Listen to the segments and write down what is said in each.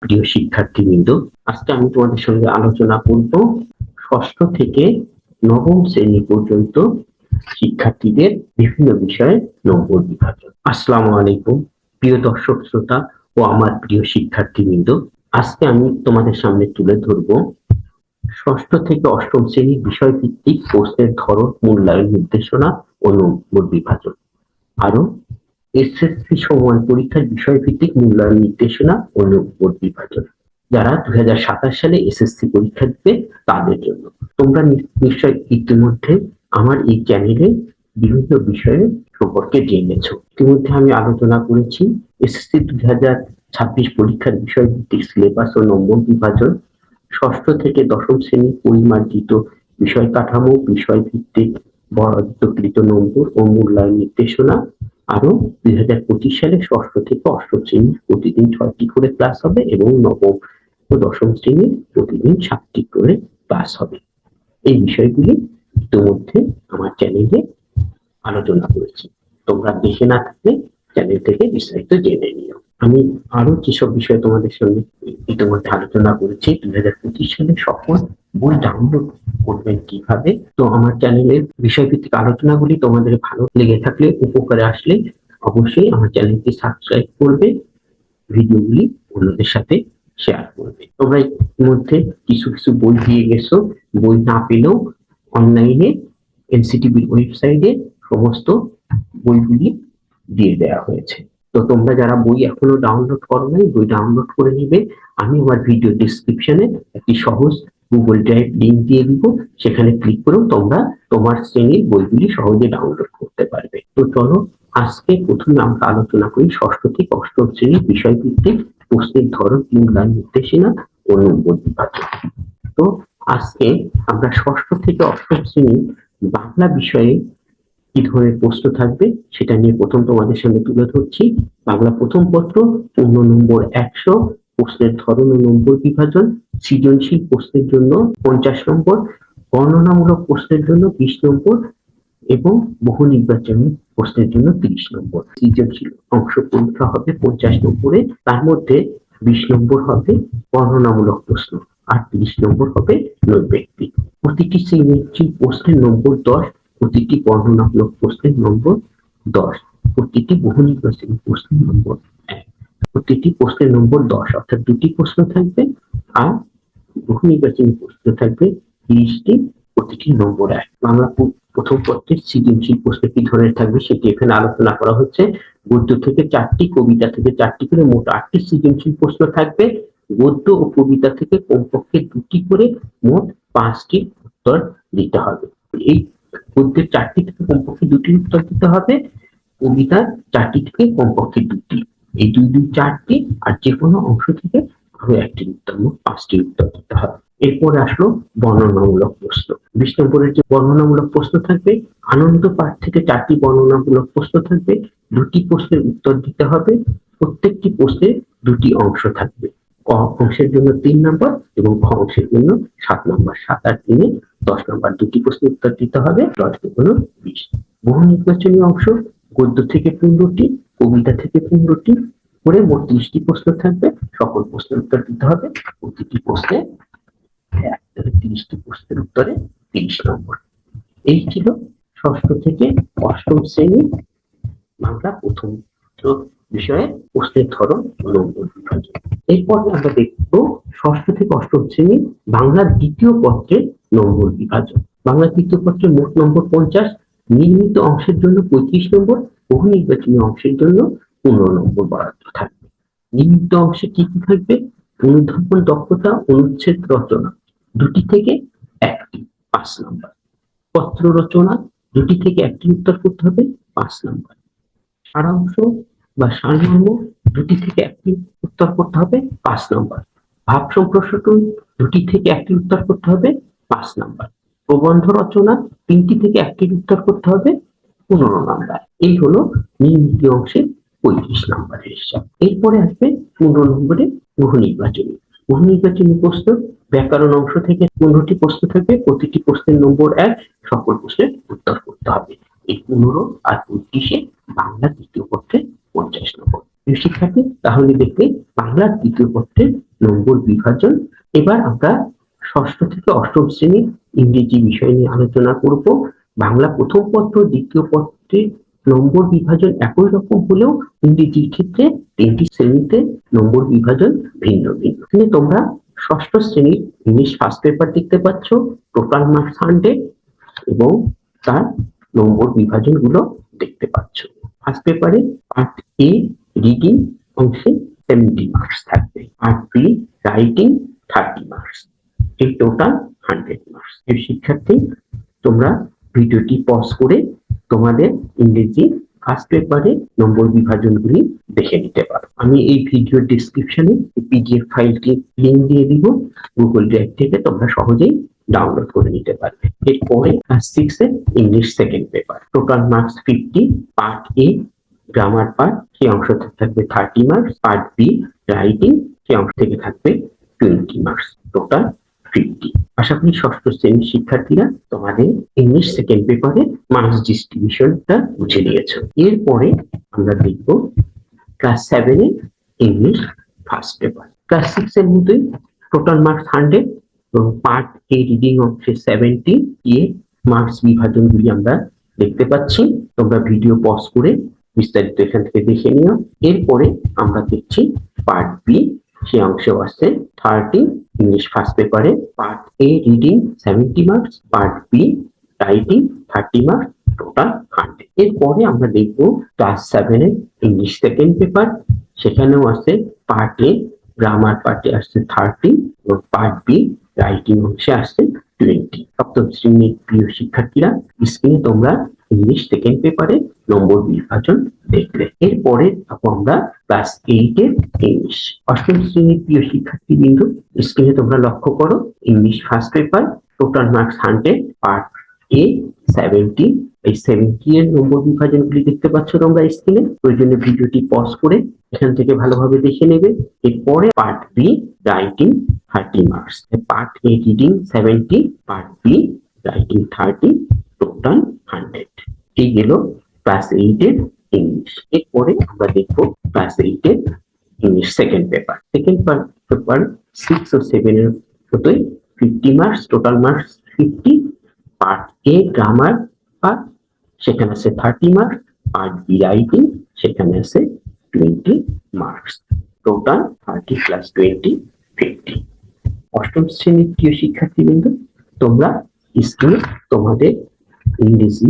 প্রিয় শিক্ষার্থীবৃন্দ, আজকে আমি তোমাদের সঙ্গে আলোচনা করব ষষ্ঠ থেকে নবম শ্রেণী পর্যন্ত শিক্ষার্থীদের বিভিন্ন বিষয়ে নম্বর বিভাজন। আসসালামু আলাইকুম প্রিয় দর্শক শ্রোতা ও আমার প্রিয় শিক্ষার্থীবৃন্দ, আজকে আমি তোমাদের সামনে তুলে ধরব ষষ্ঠ থেকে অষ্টম শ্রেণীর বিষয়ভিত্তিক প্রশ্নের ধরন, মূল্যায়ন নির্দেশনা ও নম্বর বিভাজন। আরো এসএসসি সময় পরীক্ষার বিষয়ভিত্তিক মূল্যায়ন নির্দেশনা ও নম্বর বিভাজন, যারা 2027 সালে এসএসসি পরীক্ষা দিবে তাদের জন্য। তোমরা নিশ্চয় ইতিমধ্যে আমার এই চ্যানেলে বিভিন্ন বিষয়ে সম্পর্কে জেনেছো। ইতিমধ্যে আমি আলোচনা করেছি এসএসসি 2026 পরীক্ষার বিষয়ভিত্তিক সিলেবাস ও নম্বর বিভাজন, ষষ্ঠ থেকে দশম শ্রেণীর পরিমার্জিত বিষয় কাঠামো, বিষয় ভিত্তিক বরাদ্দকৃত নম্বর ও মূল্যায়ন নির্দেশনা। আরো 2025 সালে ষষ্ঠ থেকে অষ্টম শ্রেণীর প্রতিদিন 6টি করে ক্লাস হবে এবং নবম ও দশম শ্রেণীর প্রতিদিন 7টি করে ক্লাস হবে। এই বিষয়গুলি ইতিমধ্যে আমার চ্যানেলে আলোচনা করেছি, তোমরা দেখে না থাকলে চ্যানেল থেকে বিস্তারিত জেনে নিও। আমি আরো যেসব বিষয় তোমাদের সঙ্গে ইতিমধ্যে আলোচনা করেছি, 2025 সালে সকল বই ডাউনলোড করবেন কিভাবে, তো আমার চ্যানেলের বিষয়ভিত্তিক আলোচনাগুলি তোমাদের ভালো লেগে থাকলে, উপকারে আসলে অবশ্যই আমার চ্যানেলটি সাবস্ক্রাইব করবে, ভিডিওগুলি অন্যদের সাথে শেয়ার করবে। তোমরা ইতিমধ্যে কিছু কিছু বই দিয়ে গেছো, বই না পেলেও অনলাইনে এনসিটিভির ওয়েবসাইটে সমস্ত বইগুলি দিয়ে দেওয়া হয়েছে। তো তোমরা যারা বই এখনো ডাউনলোড করো নাই, বই ডাউনলোড করে নিবে। আমি আমার ভিডিও ডিসক্রিপশনে একটি সহজ গুগল ড্রাইভ লিংক দিয়ে দিব, সেখানে ক্লিক করেও তোমরা তোমার শ্রেণীর বইগুলি সহজে ডাউনলোড করতে পারবে। তো চলো আজকে প্রথমে আমরা আলোচনা করি ষষ্ঠ থেকে অষ্টম শ্রেণীর বিষয়ভিত্তিক প্রশ্নের ধরন, মূল্যায়ন নির্দেশনা ও নম্বর বিভাজন। তো আজকে আমরা ষষ্ঠ থেকে অষ্টম শ্রেণীর বাংলা বিষয়ে কি ধরনের প্রশ্ন থাকবে সেটা নিয়ে প্রথম তোমাদের সামনে তুলে ধরছি। বাংলা প্রথম পত্র, পূর্ণ নম্বর 100, প্রশ্নের ধরন ও নম্বর বিভাজন, সৃজনশীল প্রশ্নের জন্য 50 নম্বর, বর্ণনামূলক প্রশ্নের জন্য 20 নম্বর এবং বহু নির্বাচনী প্রশ্নের জন্য 30 নম্বর। সৃজনশীল অংশ পরীক্ষা হবে 50 নম্বরে, তার মধ্যে 20 নম্বর হবে বর্ণনামূলক প্রশ্ন আর 30 নম্বর হবে নৈর্ব্যক্তিক। প্রতিটি সৃজনশীল প্রশ্নের নম্বর 10, প্রতিটি বর্ণনামূলক প্রশ্নের নম্বর 10, প্রতিটি বহু নির্বাচনী প্রশ্নের নম্বর 1, প্রতিটি প্রশ্নের নম্বর 10, অর্থাৎ 2টি প্রশ্ন থাকবে আর বহু নির্বাচনী প্রশ্ন থাকবে 30টি, প্রতিটি নম্বর 1। বাংলা প্রথম পত্রের সৃজনশীল প্রশ্ন কি ধরনের থাকবে সেটি এখানে আলোচনা করা হচ্ছে। গদ্য থেকে 4টি, কবিতা থেকে 4টি করে মোট 8টি সৃজনশীল প্রশ্ন থাকবে। গদ্য ও কবিতা থেকে কমপক্ষে 2টি করে মোট 5টি উত্তর দিতে হবে। এই গদ্যের 4টি থেকে কমপক্ষে 2টি উত্তর দিতে হবে, কবিতার 4টি থেকে কমপক্ষে 2টি, এই 2 2 4টি, আর যে কোনো অংশ থেকে আরো 1টি উত্তর, মোট 5টি উত্তর দিতে হবে। এরপরে আসলো বর্ণনামূলক প্রশ্ন। 20 নম্বরের যে বর্ণনামূলক প্রশ্ন থাকবে, আনন্দ পাঠ থেকে 4টি বর্ণনামূলক প্রশ্ন থাকবে, 2টি প্রশ্নের উত্তর দিতে হবে, প্রত্যেকটি প্রশ্নের 2টি অংশ থাকবে। ক অংশের জন্য 3 নম্বর এবং খ অংশের জন্য 7 নম্বর, 7 আর 3 10 নম্বর। 2টি প্রশ্নের উত্তর দিতে হবে, 10 দুগুণ 20। বহু নির্বাচনী অংশ, গদ্য থেকে 15টি, কবিতা থেকে 15টি করে মোট 30টি প্রশ্ন থাকবে, সকল প্রশ্নের উত্তর দিতে হবে, প্রতিটি প্রশ্নে 30টি প্রশ্নের উত্তরে 30 নম্বর। এই ছিল ষষ্ঠ থেকে অষ্টম শ্রেণীর বাংলা প্রথম বিষয়ে প্রশ্নের ধরন ও নম্বর বিভাজন। এরপর আমরা দেখব ষষ্ঠ থেকে অষ্টম শ্রেণীর বাংলা দ্বিতীয় পত্রের নম্বর বিভাজন। বাংলা তৃতীয় পত্রের মোট নম্বর 50, নির্মিত অংশের জন্য 35 নম্বর, বহু নির্বাচনী অংশের জন্য 15 নম্বর বরাদ্দ থাকবে। নির্মিত অংশে কি কি থাকবে? অনুধাবন দক্ষতা, অনুচ্ছেদ রচনা 2টি থেকে 1টি, 5 নম্বর। পত্র রচনা 2টি থেকে 1টি উত্তর করতে হবে, 5 নম্বর। সারাংশ বা সারমর্ম 2টি থেকে 1টি উত্তর করতে হবে, 5 নম্বর। ভাব সম্প্রসারণ 2টি থেকে 1টি উত্তর করতে হবে, 5 নম্বর। প্রবন্ধ রচনা 3টি থেকে 1টির উত্তর করতে হবে, 15 নম্বর। এই হলো নির্মিত অংশের 35 নম্বরের হিসাব। এরপরে আসবে 15 নম্বরে বহু নির্বাচনী। বহু নির্বাচনী প্রশ্ন, ব্যাকরণ অংশ থেকে 15টি প্রশ্ন থাকবে, প্রতিটি প্রশ্নের নম্বর 1, সকল প্রশ্নের উত্তর করতে হবে। এই 15 আর 25-এ বাংলা তৃতীয় পত্রে 50 নম্বর। শিক্ষার্থী, তাহলে দেখবে বাংলার দ্বিতীয় পত্রের নম্বর বিভাজন। এবার আমরা ষষ্ঠ থেকে অষ্টম শ্রেণীর ইংরেজি বিষয় নিয়ে আলোচনা করব। বাংলা প্রথম পত্র দ্বিতীয় পত্রে নম্বর বিভাজন একই রকম হলেও ইংরেজির ক্ষেত্রে তিনটি শ্রেণীতে নম্বর বিভাজন ভিন্ন ভিন্ন। এখানে তোমরা ষষ্ঠ শ্রেণীর ইংলিশ ফার্স্ট পেপার দেখতে পাচ্ছ, টোটাল মার্কস 100 এবং তার নম্বর বিভাজন গুলো দেখতে পাচ্ছ। ফার্স্ট পেপারে পার্ট এ রিডিং অংশে 70 মার্কস থাকবে, পার্ট বি রাইটিং 30 মার্কস, এই টোটাল 100 মার্কস। এই শিক্ষার্থী, তোমরা ভিডিওটি পজ করে তোমাদের ইংরেজি ফার্স্ট পেপারে নম্বর বিভাজনগুলি দেখে নিতে পারো। আমি এই ভিডিওর ডেসক্রিপশনে পিডিএফ ফাইলটি লিংক দিয়ে দিব, গুগল ড্রাইভ থেকে তোমরা সহজেই ডাউনলোড করে নিতে পারবে। এরপরে ক্লাস 6 এর English second paper, total marks 50, part a grammar part, সেই অংশ থেকে থাকবে 30 মার্কস, পার্ট বি রাইটিং, সেই অংশ থেকে থাকবে 20 মার্কস, টোটাল 50। আশা করি ষষ্ঠ শ্রেণীর শিক্ষার্থীরা তোমাদের ইংলিশ সেকেন্ড পেপারে মার্কস ডিস্ট্রিবিউশনটা বুঝে নিয়েছো। এরপরে আমরা দেখব ক্লাস 7 এর ইংলিশ ফার্স্ট পেপার। ক্লাস 6 এর মতোই টোটাল মার্কস 100 এবং পার্ট এ রিডিং অংশে 70 এ মার্কস বিভাজনগুলি আমরা দেখতে পাচ্ছি। তোমরা ভিডিও পজ করে বিস্তারিত এখান থেকে দেখে নিও। এরপরে আমরা দেখছি পার্ট বি, সেই অংশেও আছে 30 ইংলিশ ফার্স্ট পেপারে, part A reading 70 marks, part B writing 30 marks, total 100। এরপরে আমরা দেখবো ক্লাস 7 এর ইংলিশ সেকেন্ড পেপার, সেখানেও আছে পার্ট এ গ্রামার পার্টে আসছে 30 এবং পার্ট বি রাইটিং অংশে আসছে 20। সপ্তম শ্রেণীর প্রিয় শিক্ষার্থীরা, স্ক্রিনে তোমরা ইংলিশ সেকেন্ড পেপারে নম্বর বিভাজন দেখলে। এরপরে আমরা ক্লাস 8 এর ইংলিশ। অষ্টম শ্রেণীর প্রিয় শিক্ষার্থী বিন্দু, স্ক্রিনে তোমরা লক্ষ্য করো English first paper, total marks 100, part এ 70, এই 70 এর নম্বর বিভাজনগুলি দেখতে পাচ্ছ তোমরা স্ক্রিনে। প্রয়োজনে ভিডিওটি পজ করে এখান থেকে ভালোভাবে দেখে নেবে। এরপরে part B writing 30 marks, part A reading 70, part B writing 30, total 100। এই গেল ক্লাস 8 এর ইংলিশ। এরপরে আমরা দেখবো ক্লাস 8 এর English second paper. Second paper 6 ও 7 এর মতোই 50 marks, total marks 50, part a grammar part, সেখানে আছে 30 মার্কস, পার্ট বি রাইটিং, সেখানে আছে 20 মার্কস, টোটাল 30 প্লাস 20 50। অষ্টম শ্রেণীর প্রিয় শিক্ষার্থীবৃন্দ, তোমরা স্ক্রিনে তোমাদের ইংরেজি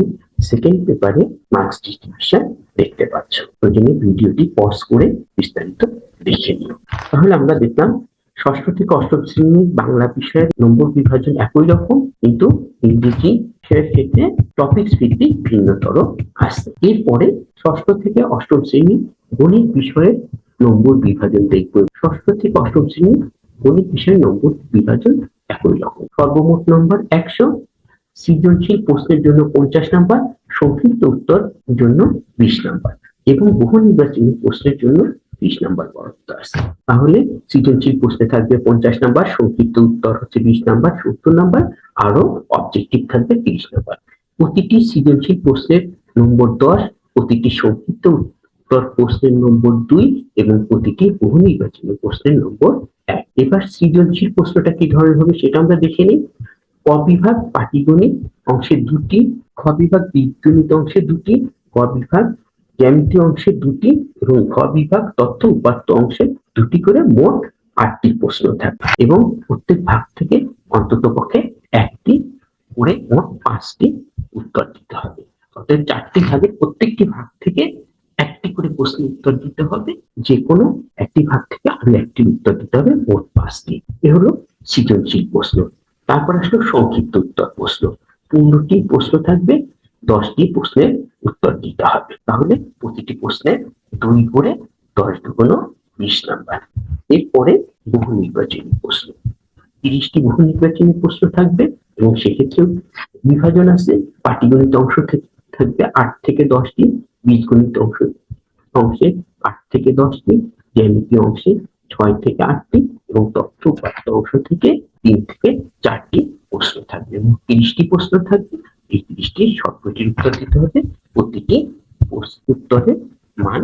সেকেন্ড পেপারে মার্কস ডিস্ট্রিবিউশন দেখতে পাচ্ছ। প্রয়োজনে ভিডিওটি পজ করে বিস্তারিত দেখে নিও। তাহলে আমরা দেখলাম ষষ্ঠ থেকে অষ্টম শ্রেণীর বাংলা বিষয়ের নম্বর বিভাজন একই রকম, কিন্তু ইংরেজি বিষয়ের ক্ষেত্রে টপিকস ভিত্তিক ভিন্নতর আসছে। এরপরে ষষ্ঠ থেকে অষ্টম শ্রেণীর গণিত বিষয়ের নম্বর বিভাজন দেখব। ষষ্ঠ থেকে অষ্টম শ্রেণীর গণিত বিষয়ের নম্বর বিভাজন একই রকম, সর্বমোট নম্বর 100, সৃজনশীল প্রশ্নের জন্য 50 নাম্বার, সংক্ষিপ্ত উত্তর জন্য 20 নাম্বার এবং বহু নির্বাচনী প্রশ্নের জন্য 20 নাম্বার বরাদ্দ আছে। তাহলে সৃজনশীল প্রশ্নে থাকবে 50 নাম্বার, সংক্ষিপ্ত উত্তর হচ্ছে 20 নাম্বার 70 নাম্বার, আরো অবজেক্টিভ থাকবে 30 নাম্বার। প্রতিটি সৃজনশীল প্রশ্নের নম্বর 10, প্রতিটি সংক্ষিপ্ত উত্তর প্রশ্নের নম্বর 2 এবং প্রতিটি বহু নির্বাচনী প্রশ্নের নম্বর 1। এবার সৃজনশীল প্রশ্নটা কি ধরনের হবে সেটা আমরা দেখে নিই। ক বিভাগ পাটিগণিত অংশে 2টি, খ বিভাগ বীজগণিত অংশে 2টি, গ বিভাগ জ্যামিতি অংশে 2টি এবং ঘ বিভাগ তথ্য উপাত্ত অংশে 2টি করে মোট 8টি প্রশ্ন থাকবে এবং প্রত্যেক ভাগ থেকে অন্তত পক্ষে 1টি করে মোট 5টি উত্তর দিতে হবে। অর্থাৎ 4টি ভাগে প্রত্যেকটি ভাগ থেকে 1টি করে প্রশ্ন উত্তর দিতে হবে, যে কোনো একটি ভাগ থেকে আরো 1টি উত্তর দিতে হবে, মোট 5টি। এ হলো সৃজনশীল প্রশ্ন। তারপর আসলো সংক্ষিপ্ত উত্তর প্রশ্ন, 15টি প্রশ্ন থাকবে, 10টি প্রশ্নের উত্তর দিতে হবে। তাহলে প্রতিটি প্রশ্নে 2 করে 10 দুগুণ 20 নাম্বার। এরপরে বহু নির্বাচনী প্রশ্ন, 30টি বহু নির্বাচনী প্রশ্ন থাকবে এবং সেক্ষেত্রে বিভাজন আছে। পাটিগণিত অংশ থাকবে 8 থেকে 10টি, বীজগণিত অংশে 8 থেকে 10টি, জ্যামিতি অংশে 6 থেকে 8টি এবং তথ্য উপাত্ত অংশ থেকে 3 থেকে 4টি প্রশ্ন থাকবে। 30টি প্রশ্ন থাকবে, এই 30টি সবকটির উত্তর দিতে হবে। প্রতিটি উত্তরের মান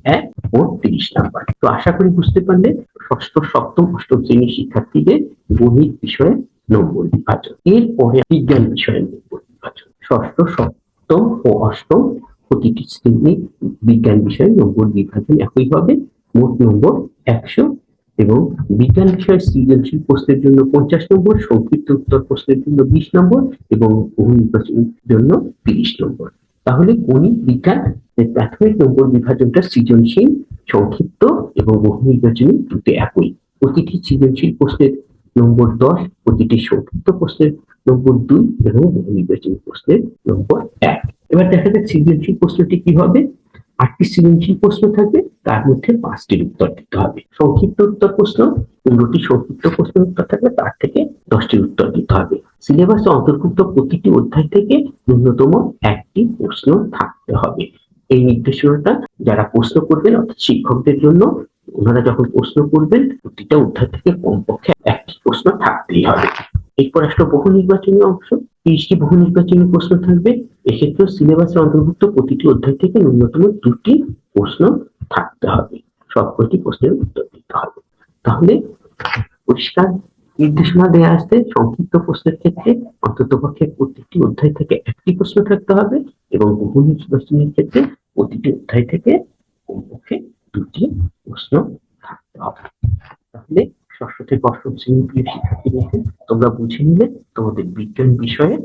1 ও 30 নাম্বার। তো আশা করি বুঝতে পারলে ষষ্ঠ, সপ্তম, অষ্টম শ্রেণীর শিক্ষার্থীদের গণিত বিষয়ে নম্বর বিভাজন। এরপরে বিজ্ঞান বিষয়ে নম্বর বিভাজন। ষষ্ঠ, সপ্তম ও অষ্টম প্রতিটি শ্রেণী বিজ্ঞান বিষয়ে নম্বর বিভাজন একইভাবে। মোট নম্বর 100 এবং বিজ্ঞান বিষয়ের সৃজনশীল প্রশ্নের জন্য 50 নম্বর, সংক্ষিপ্ত উত্তর প্রশ্নের জন্য 20 নম্বর এবং বহু নির্বাচনের জন্য 30 নম্বর। তাহলে গণিত বিজ্ঞান প্রাথমিক নম্বর বিভাজনটা সৃজনশীল, সংক্ষিপ্ত এবং বহু নির্বাচনী দুটো একই। প্রতিটি সৃজনশীল প্রশ্নের নম্বর 10, প্রতিটি সংক্ষিপ্ত প্রশ্নের নম্বর 2 এবং বহু নির্বাচনী প্রশ্নের নম্বর 1। এবার দেখা যাক সৃজনশীল প্রশ্নটি কি হবে। 8টি সৃজনশীল প্রশ্ন থাকবে, তার মধ্যে 5টির উত্তর দিতে হবে। সংক্ষিপ্ত উত্তর প্রশ্ন 15টি সংক্ষিপ্ত প্রশ্নের উত্তর থাকবে, তার থেকে 10টির উত্তর দিতে হবে। সিলেবাসে অন্তর্ভুক্ত প্রতিটি অধ্যায় থেকে ন্যূনতম 1টি প্রশ্ন থাকতে হবে। এই নির্দেশনাটা যারা প্রশ্ন করবেন অর্থাৎ শিক্ষকদের জন্য, ওনারা যখন প্রশ্ন করবেন প্রতিটা অধ্যায় থেকে কমপক্ষে 1টি প্রশ্ন থাকতেই হবে। এরপর আসলে বহু নির্বাচনী অংশ। 30টি বহু নির্বাচনী প্রশ্ন থাকবে। এক্ষেত্রে সিলেবাসের অন্তর্ভুক্ত প্রতিটি অধ্যায় থেকে ন্যূনতম 2টি প্রশ্ন থাকতে হবে। সবকটি প্রশ্নের উত্তর দিতে হবে। তাহলে পরিষ্কার নির্দেশনা দেওয়া আছে, সংক্ষিপ্ত প্রশ্নের ক্ষেত্রে অন্ততপক্ষে প্রতিটি অধ্যায় থেকে 1টি প্রশ্ন থাকতে হবে এবং বহু নির্বাচনের ক্ষেত্রে প্রতিটি অধ্যায় থেকে কমপক্ষে 2টি প্রশ্ন থাকতে হবে। তাহলে ষষ্ঠ থেকে অষ্টম শ্রেণীর প্রিয় শিক্ষার্থীদের তোমরা বুঝে নিলে তোমাদের বিজ্ঞান বিষয়ে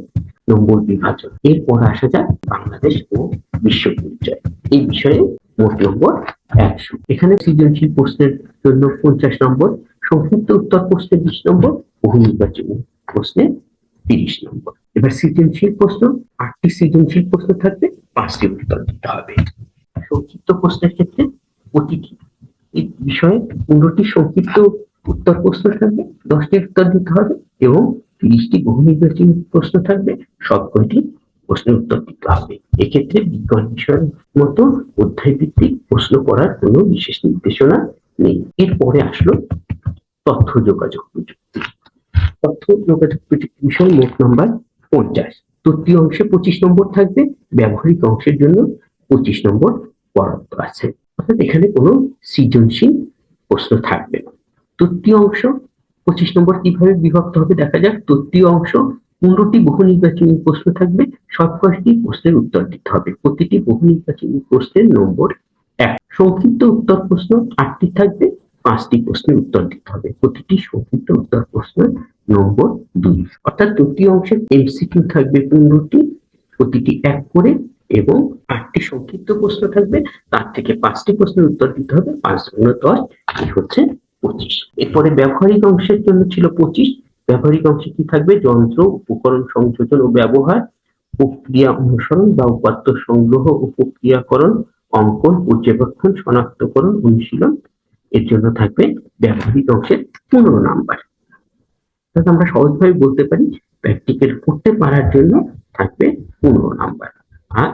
নম্বর বিভাজন। এরপর আসা যাক বাংলাদেশ ও বিশ্ব পরিচয়। এই বিষয়ে মোট নম্বর 100। এখানে সৃজনশীল প্রশ্নের জন্য 50 নম্বর, সংক্ষিপ্ত উত্তর প্রশ্নে 20 নম্বর, বহু নির্বাচনী প্রশ্নে 30 নম্বর। এবার সৃজনশীল প্রশ্ন, 8টি সৃজনশীল প্রশ্ন থাকবে, 5টি উত্তর দিতে হবে। সংক্ষিপ্ত প্রশ্নের ক্ষেত্রে প্রতিটি বিষয়ে 15টি সংক্ষিপ্ত উত্তর প্রশ্ন থাকবে, 10টির উত্তর দিতে হবে এবং 30টি বহু নির্বাচনী প্রশ্ন থাকবে, সবকটি প্রশ্নের উত্তর দিতে হবে। এক্ষেত্রে বিজ্ঞান বিষয়ের মতো অধ্যায় ভিত্তিক প্রশ্ন করার কোনো বিশেষ নির্দেশনা নেই। এরপরে আসলো তথ্য যোগাযোগ প্রযুক্তি। তথ্য যোগাযোগ প্রযুক্তি বিষয়ে মোট নাম্বার 50। তৃতীয় অংশে 25 নম্বর থাকবে, ব্যবহারিক অংশের জন্য 25 নম্বর বরাদ্দ আছে। অর্থাৎ এখানে কোনো সৃজনশীল প্রশ্ন থাকবে না। তৃতীয় অংশ 25 নম্বর কিভাবে বিভক্ত হবে দেখা যাক। তৃতীয় অংশ 15টি বহু নির্বাচনী প্রশ্ন থাকবে, সবকটি প্রশ্নের উত্তর দিতে হবে। প্রতিটি বহু নির্বাচনী প্রশ্নের নম্বর 1। সংক্ষিপ্ত উত্তর প্রশ্ন 8টি থাকবে, 5টি প্রশ্নের উত্তর দিতে হবে। প্রতিটি সংক্ষিপ্ত উত্তর প্রশ্নের নম্বর 2। অর্থাৎ তৃতীয় অংশের এমসিকিউ থাকবে 15টি, প্রতিটি 1 করে এবং 8টি সংক্ষিপ্ত প্রশ্ন থাকবে, তার থেকে 5টি প্রশ্নের উত্তর দিতে হবে। 5 গুণ 10 হচ্ছে 25। এরপরে ব্যবহারিক অংশের জন্য ছিল 25। ব্যবহারিক অংশে কি থাকবে? যন্ত্র, উপকরণ সংযোজন ও ব্যবহার, প্রক্রিয়া অনুসরণ বা উপাত্ত সংগ্রহ ও প্রক্রিয়াকরণ, অঙ্কন, পর্যবেক্ষণ, শনাক্তকরণ, অনুশীলন। এর জন্য থাকবে ব্যবহারিক অংশের 15 নাম্বার। আমরা সহজভাবে বলতে পারি প্র্যাকটিক্যাল করতে পারার জন্য থাকবে 15 নাম্বার। আর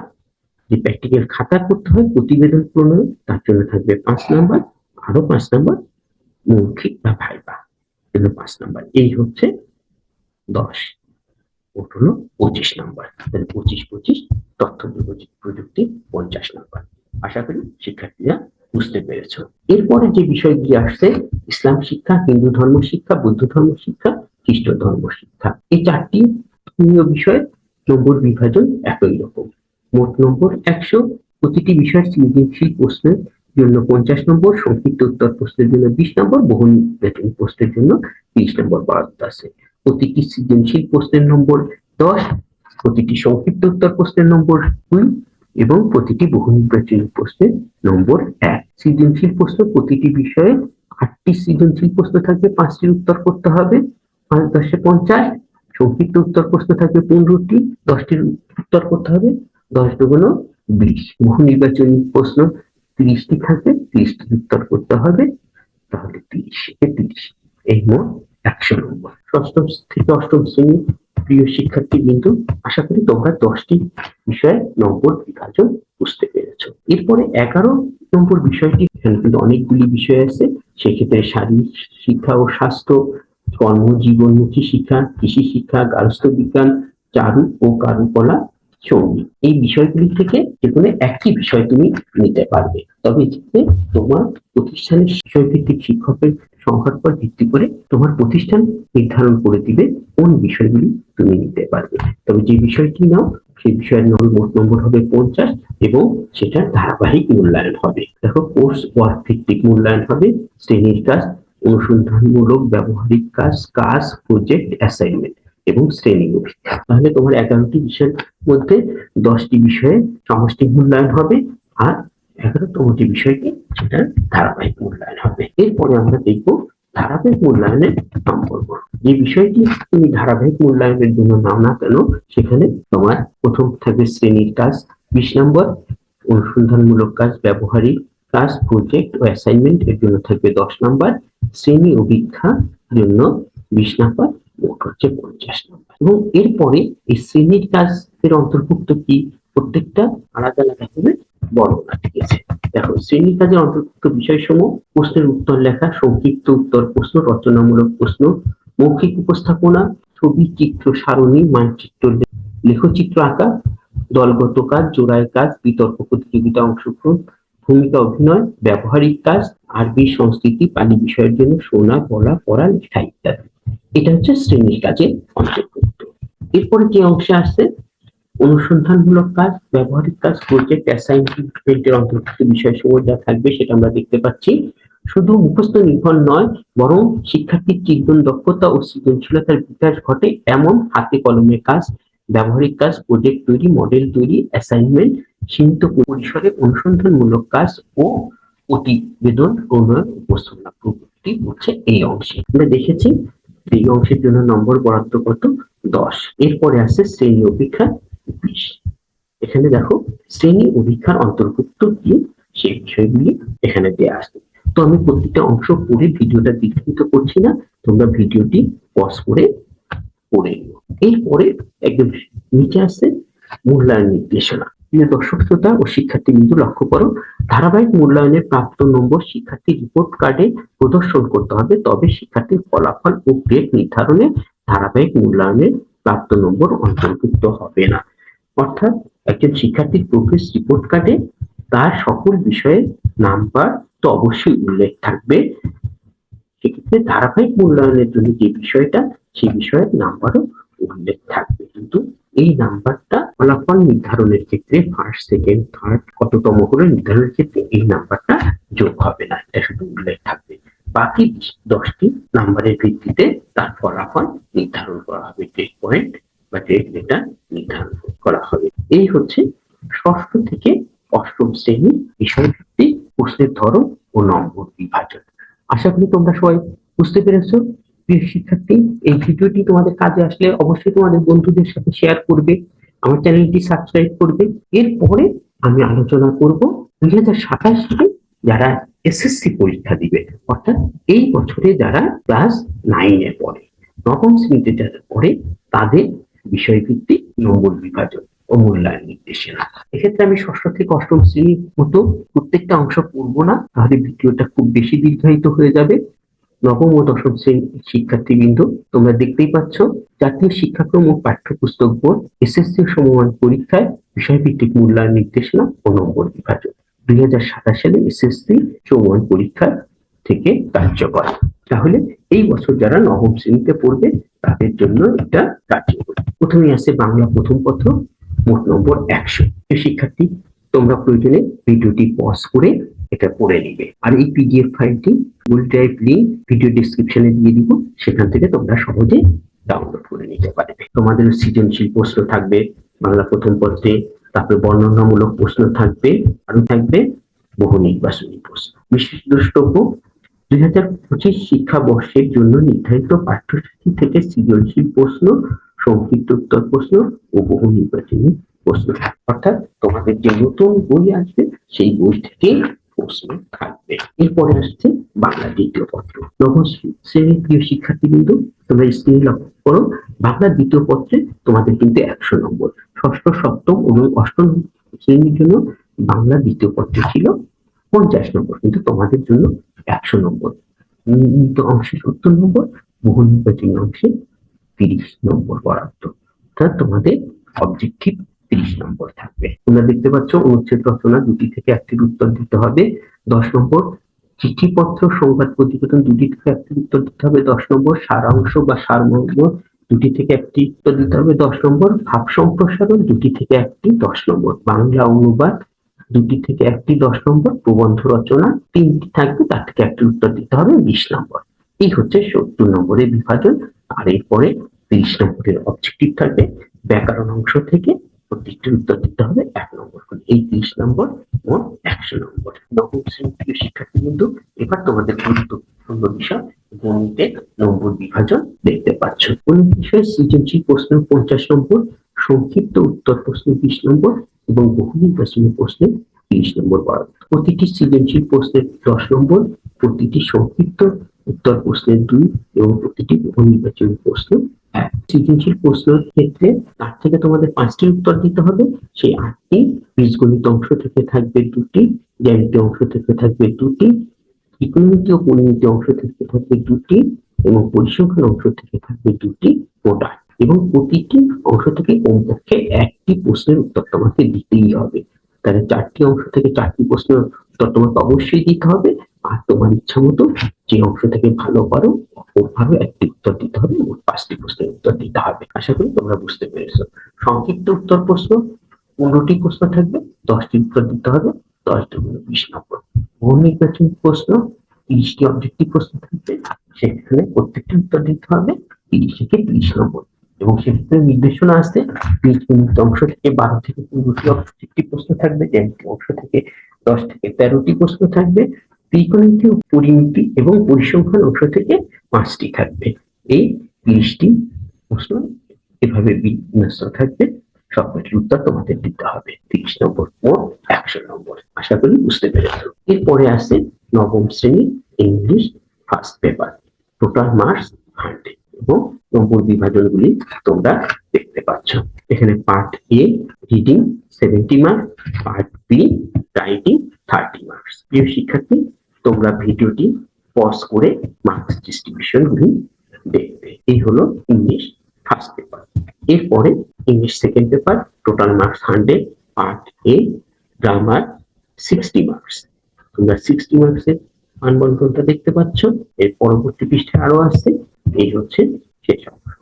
যে প্র্যাকটিক্যাল খাতা করতে হয় প্রতিবেদন প্রণয়ন, তার জন্য থাকবে 5 নাম্বার, আরো 5 নাম্বার মৌখিক বা ভাইবা, জন্য 5 নাম্বার। এই হচ্ছে 10, মোট হলো 25 নাম্বার। তাহলে 25 তথ্য যোগাযোগ প্রযুক্তি 50 নাম্বার। আশা করি শিক্ষার্থীরা বুঝতে পেরেছ। এরপরে যে বিষয়গুলি আসছে, ইসলাম শিক্ষা, হিন্দু ধর্ম শিক্ষা, বৌদ্ধ ধর্ম শিক্ষা, খ্রিস্ট ধর্ম শিক্ষা। এই 4টি বিষয়ে নম্বর বিভাজন একই রকম। মোট নম্বর 100। প্রতিটি বিষয়ের সৃজনশীল প্রশ্নের জন্য 50 নম্বর, সংক্ষিপ্ত উত্তর প্রশ্নের জন্য 20 নম্বর, বহু নির্বাচনী প্রশ্নের জন্য 30 নম্বর বরাদ্দ আছে। প্রতিটি সৃজনশীল প্রশ্নের নম্বর 10, প্রতিটি সংক্ষিপ্ত উত্তর প্রশ্নের নম্বর 2 এবং প্রতিটি বহু নির্বাচনী প্রশ্নের নম্বর 1। সৃজনশীল প্রশ্ন প্রতিটি বিষয়ে 8টি সৃজনশীল প্রশ্ন থাকবে, 5টির উত্তর করতে হবে। 5 10 50। সংক্ষিপ্ত উত্তর প্রশ্ন থাকবে 15টি, 10টির উত্তর করতে হবে। 10 দুগুণ 20। বহু নির্বাচনী প্রশ্ন 30টি থাকবে, 30টির উত্তর করতে হবে। তাহলে 30 এই মোট 100 নম্বর। ষষ্ঠ থেকে অষ্টম শ্রেণীর প্রিয় শিক্ষার্থী বিন্দু, আশা করি তোমরা 10টি বিষয়ে নম্বর বিভাজন বুঝতে পেরেছ। এরপরে 11 নম্বর বিষয়টি, এখানে কিন্তু অনেকগুলি বিষয় আছে। সেক্ষেত্রে শারীরিক শিক্ষা ও স্বাস্থ্য, কর্মজীবনমুখী শিক্ষা, কৃষি শিক্ষা, গার্হস্থ্য বিজ্ঞান, চারু ও কারুকলা, সঙ্গী। এই বিষয়গুলি থেকে যেকোনো একটি বিষয় তুমি নিতে পারবে। তবে এক্ষেত্রে তোমার প্রতিষ্ঠানের বিষয়ভিত্তিক শিক্ষকের সংখ্যার উপর ভিত্তি করে তোমার প্রতিষ্ঠান নির্ধারণ করে দিবে কোন বিষয়গুলি তুমি নিতে পারবে। তবে যে বিষয়টি নাও সেই বিষয়ের মোট নম্বর হবে 50 এবং সেটার ধারাবাহিক মূল্যায়ন হবে। দেখো, কোর্স ওয়ার্ক ভিত্তিক মূল্যায়ন হবে, শ্রেণীর কাজ, অনুসন্ধানমূলক ব্যবহারিক কাজ, প্রজেক্ট, অ্যাসাইনমেন্ট এবং শ্রেণী অভিজ্ঞতা। তাহলে তোমার 11টি বিষয়ের মধ্যে 10টি বিষয়ে সমষ্টি মূল্যায়ন হবে আর 11তমটি বিষয়টি সেটার ধারাবাহিক মূল্যায়ন হবে। এরপরে আমরা দেখব ধারাবাহিক মূল্যায়নের নম্বর। যে বিষয়টি তুমি ধারাবাহিক মূল্যায়নের জন্য নাও না কেন, সেখানে তোমার প্রথম থাকবে শ্রেণীর কাজ 20 নম্বর, অনুসন্ধানমূলক কাজ, ব্যবহারিক কাজ, প্রজেক্ট ও অ্যাসাইনমেন্ট এর জন্য থাকবে 10 নম্বর, শ্রেণী অভিজ্ঞতার জন্য 20 নম্বর, মোট হচ্ছে 50 নম্বর। এবং এরপরে এই শ্রেণীর কাজের অন্তর্ভুক্ত কি প্রত্যেকটা আলাদা আলাদা ভাবে বর্ণনা দিয়েছে। দেখো, শ্রেণীর কাজের অন্তর্ভুক্ত বিষয়সমূহ: প্রশ্নের উত্তর লেখা, সংক্ষিপ্ত উত্তর প্রশ্ন, রচনামূলক প্রশ্ন, মৌখিক উপস্থাপনা, ছবি, চিত্র, সারণী, মানচিত্র, লেখচিত্র আঁকা, দলগত কাজ, জোড়ায় কাজ, বিতর্ক প্রতিযোগিতা অংশগ্রহণ, ভূমিকা অভিনয়, ব্যবহারিক কাজ, আরবি, সংস্কৃতি, পালি বিষয়ের জন্য শোনা, বলা, পড়া, লেখা ইত্যাদি। এটা হচ্ছে শ্রেণীর কাজের অন্তর্ভুক্ত। এরপরে যে অংশে আসছে অনুসন্ধানমূলক কাজ, ব্যবহারিক কাজ, প্রজেক্ট, অ্যাসাইনমেন্টের অন্তর্ভুক্ত বিষয়সমূহ যা থাকবে সেটা আমরা দেখতে পাচ্ছি। শুধু মুখস্থ নির্ভর নয়, বরং শিক্ষার্থীর চিন্তন দক্ষতা ও সৃজনশীলতার বিকাশ ঘটে এমন হাতে কলমে কাজ, ব্যবহারিক কাজ, প্রজেক্ট তৈরি, মডেল তৈরি, অ্যাসাইনমেন্ট, সীমিত পরিসরে অনুসন্ধানমূলক কাজ ও প্রতিবেদন প্রণয়ন উপস্থাপনা প্রভৃতি হচ্ছে এই অংশে। আমরা দেখেছি এই অংশের জন্য নম্বর বরাদ্দ কত? 10। এরপরে আসছে শ্রেণী অভিজ্ঞতা 20। এখানে দেখো শ্রেণী অভিজ্ঞতার অন্তর্ভুক্ত কি সেই বিষয়গুলি এখানে দেওয়া আছে। তো আমি প্রত্যেকটা অংশ পড়ে ভিডিওটা দীর্ঘায়িত করছি না, তোমরা ভিডিওটি পজ করে পড়ে নিও। এরপরে একদম নিচে আসছে মূল্যায়ন নির্দেশনা। প্রিয় দর্শক শ্রোতা ও শিক্ষার্থী বিন্দু লক্ষ্য করো, ধারাবাহিক মূল্যায়নের প্রাপ্ত নম্বর শিক্ষার্থীর রিপোর্ট কার্ডে প্রদর্শন করতে হবে, তবে শিক্ষার্থীর ফলাফল ও গ্রেড নির্ধারণে ধারাবাহিক মূল্যায়নের প্রাপ্ত নম্বর অন্তর্ভুক্ত হবে না। অর্থাৎ একজন শিক্ষার্থীর প্রোগ্রেস রিপোর্ট কার্ডে তার সকল বিষয়ে নাম্বার তো অবশ্যই উল্লেখ থাকবে, সেক্ষেত্রে ধারাবাহিক মূল্যায়নের জন্য যে বিষয়টা সেই বিষয়ের নাম্বারও উল্লেখ থাকবে, কিন্তু এই নাম্বারটা ফলাফল নির্ধারণের ক্ষেত্রে ফার্স্ট, সেকেন্ড, থার্ড কততম করে নির্ধারণের ক্ষেত্রে এই নাম্বারটা যোগ হবে না, এটা শুধু উল্লেখ থাকবে। বাকি 10টি নাম্বারের ভিত্তিতে তার ফলাফল নির্ধারণ করা হবে, গ্রেড পয়েন্ট বা গ্রেড লেটার নির্ধারণ করা হবে। এই হচ্ছে ষষ্ঠ থেকে অষ্টম শ্রেণীর বিষয়ভিত্তিক প্রশ্নের ধরন ও নম্বর বিভাজন। আশা করি তোমরা সবাই বুঝতে পেরেছো। প্রিয় শিক্ষার্থী, এই ভিডিওটি তোমাদের কাজে আসলে অবশ্যই তোমাদের বন্ধুদের সাথে শেয়ার করবে, আমার চ্যানেলটি সাবস্ক্রাইব করবে। এরপরে আমি আলোচনা করব 2027 সালে যারা এসএসসি পরীক্ষা দিবে, অর্থাৎ এই বছরে যারা ক্লাস 9 পড়ে, নবম শ্রেণীতে যারা পড়ে, তাদের বিষয়ভিত্তিক নম্বর বিভাজন ও মূল্যায়ন নির্দেশনা। এক্ষেত্রে আমি ষষ্ঠ থেকে অষ্টম শ্রেণীর মতো প্রত্যেকটা অংশ পড়বো না, তাহলে ভিডিওটা খুব বেশি দীর্ঘায়িত হয়ে যাবে। নবম ও দশম শ্রেণীর শিক্ষার্থীবৃন্দ, তোমরা দেখতেই পাচ্ছ জাতীয় শিক্ষাক্রম ও পাঠ্যপুস্তক বোর্ড এসএসসি সমমান পরীক্ষায় বিষয়ভিত্তিক মূল্যায়ন নির্দেশনা ও নম্বর বিভাজন 2027 সালে এসএসসি সমমান পরীক্ষা থেকে কার্যকর। তাহলে এই বছর যারা নবম শ্রেণীতে পড়বে তাদের জন্য এটা কার্যকর। প্রথমে আছে বাংলা প্রথম পত্র, মোট নম্বর 100। শিক্ষার্থী, তোমরা প্রয়োজনে ভিডিওটি পজ করে এটা পড়ে নিবে, আর এই পিডিএফ ফাইলটি গুগল ড্রাইভ লিংক ভিডিও ডেসক্রিপশনে দিয়ে দিব, সেখান থেকে তোমরা সহজে ডাউনলোড করে নিতে পারবে। তোমাদের সৃজনশীল প্রশ্ন থাকবে বাংলা প্রথম পত্রে, তারপরে বর্ণনামূলক প্রশ্ন থাকবে, আরো থাকবে বহু নির্বাচনী প্রশ্ন। বিশেষ দ্রষ্টব্য, 2025 শিক্ষাবর্ষের জন্য নির্ধারিত পাঠ্যসূচি থেকে সৃজনশীল প্রশ্ন, সংক্ষিপ্ত উত্তর প্রশ্ন ও বহু নির্বাচনী প্রশ্ন, অর্থাৎ তোমাদের যে নতুন বই আসবে সেই বই থেকে প্রশ্ন থাকবে। এরপরে আসছে বাংলা দ্বিতীয় পত্র। নবম শ্রেণীর প্রিয় শিক্ষার্থীবৃন্দ, তোমরা স্ক্রিনে লক্ষ্য করো, বাংলা দ্বিতীয় পত্রে তোমাদের কিন্তু 100 নম্বর। ষষ্ঠ, সপ্তম এবং অষ্টম শ্রেণীর জন্য বাংলা দ্বিতীয় পত্রে ছিল 50 নম্বর, কিন্তু তোমাদের জন্য 100 নম্বর। নির্ণীত অংশে 70 নম্বর, বহু নির্বাচনী অংশে 30 নম্বর বরাদ্দ। অর্থাৎ তোমাদের অবজেক্টিভ 30 নম্বর থাকবে। তোমরা দেখতে পাচ্ছ অনুচ্ছেদ রচনা 2টি থেকে 1টির উত্তর দিতে হবে 10 নম্বর। চিঠিপত্র সংবাদ প্রতিবেদন 2টি থেকে 1টির উত্তর দিতে হবে 10 নম্বর। সারাংশ বা সারমর্ম 2টি থেকে 1টি উত্তর দিতে হবে 10 নম্বর। ভাব সম্প্রসারণ 2টি থেকে 1টি 10 নম্বর। বাংলা অনুবাদ 2টি থেকে 1টি 10 নম্বর। প্রবন্ধ রচনা 3টি থাকবে, তার থেকে 1টির উত্তর দিতে হবে 20 নম্বর। এই হচ্ছে 70 নম্বরের বিভাজন। আর এরপরে 30 নম্বরের অবজেক্টিভ থাকবে। ব্যাকরণ অংশ থেকে প্রত্যেকটির উত্তর দিতে হবে 1 নম্বর করে। এই 30 নম্বর মোট 100 নম্বর। নবম শ্রেণীর প্রিয় শিক্ষার্থী বিন্দু, এবার তোমাদের গুরুত্বপূর্ণ বিষয় গণিতে নম্বর বিভাজন দেখতে পাচ্ছ। গণিত বিষয়ে সৃজনশীল প্রশ্ন 50 নম্বর, সংক্ষিপ্ত উত্তর প্রশ্নে 20 নম্বর এবং বহু নির্বাচনী প্রশ্নে 30 নম্বর বরাদ্দ। প্রতিটি সৃজনশীল প্রশ্নের 10 নম্বর, প্রতিটি সংক্ষিপ্ত উত্তর প্রশ্নের 2 এবং প্রতিটি বহু নির্বাচনী প্রশ্ন 1। সৃজনশীল প্রশ্নের ক্ষেত্রে তার থেকে তোমাদের 5টির উত্তর দিতে হবে। সেই 8টি বীজগণিত অংশ থেকে থাকবে 2টি, জ্যামিতি অংশ থেকে থাকবে 2টি, ত্রিকোণমিতি ও পরিমিতি অংশ থেকে থাকবে 2টি এবং পরিসংখ্যান অংশ থেকে থাকবে 2টি মোটা। এবং প্রতিটি অংশ থেকে কমপক্ষে 1টি প্রশ্নের উত্তর তোমাকে দিতেই হবে। তাহলে 4টি অংশ থেকে 4টি প্রশ্নের উত্তর তোমাকে অবশ্যই দিতে হবে। আর তোমার ইচ্ছা মতো যে অংশ থেকে ভালো পারো ওভাবে 1টি উত্তর দিতে হবে, মোট 5টি প্রশ্নের উত্তর দিতে হবে। আশা করি তোমরা বুঝতে পেরেছো। সংক্ষিপ্ত উত্তর প্রশ্ন 15টি প্রশ্ন থাকবে, 10টি উত্তর দিতে হবে, 10 দুগুণে 20 নম্বর। বহু নির্বাচনী প্রশ্ন 30টি অবজেক্টিভ প্রশ্ন থাকবে, সেখানে প্রত্যেকটি উত্তর দিতে হবে 30 থেকে 30 নম্বর। এবং সেক্ষেত্রে নির্দেশনা আছে বীজগণিত অংশ থেকে 12 থেকে 15টি অবজেক্টিভ প্রশ্ন থাকবে, জ্যামিতি অংশ থেকে 10 থেকে 13টি প্রশ্ন থাকবে, ত্রিকোণমিতি, পরিমিতি এবং পরিসংখ্যান অংশ থেকে 5টি থাকবে। এই 30টি প্রশ্ন এভাবে বিন্যস্ত থাকবে। সবকটির উত্তর তোমাদের দিতে হবে 30 নম্বর, মোট 100 নম্বর। আশা করি বুঝতে পেরেছো। এরপরে আসে নবম শ্রেণীর English first paper, total marks 100 এবং নম্বর বিভাজনগুলি তোমরা দেখতে পাচ্ছ। এখানে part A reading 70 marks, part B writing 30 marks. প্রিয় শিক্ষার্থী, তোমরা ভিডিওটি পজ করে মার্কস ডিস্ট্রিবিউশন গুলি দেখবে। এই হলো ইংলিশ ফার্স্ট পেপার। এরপরে English second paper, total marks 100, part a grammar 60 marks. তোমরা 60 মার্কসের মান বন্টনটা দেখতে পাচ্ছ। এর পরবর্তী পৃষ্ঠায় আরো আছে। এই হচ্ছে শেষ অংশ।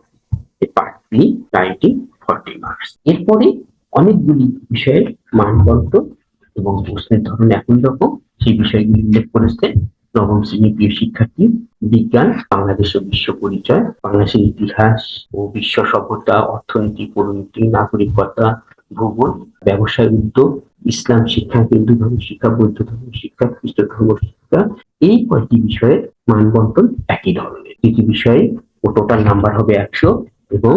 Part B writing 40 marks. এরপরে অনেকগুলি বিষয়ের মান বন্টন এবং প্রশ্নের ধরন একই রকম, সেই বিষয়গুলি উল্লেখ করেছে নবম শ্রেণীর প্রিয় শিক্ষার্থী। বিজ্ঞান, বাংলাদেশ ও বিশ্ব পরিচয়, বাংলাদেশের ইতিহাস ও বিশ্ব সভ্যতা, অর্থনীতি, পরিমিতি, নাগরিকতা, ভূগোল, ব্যবসায় উদ্যোগ, ইসলাম শিক্ষা, হিন্দু ধর্ম শিক্ষা, বৌদ্ধ ধর্ম শিক্ষা, খ্রিস্ট ধর্ম শিক্ষা, এই কয়েকটি বিষয়ের মান বন্টন একই ধরনের। প্রতিটি বিষয়ে টোটাল নাম্বার হবে 100 এবং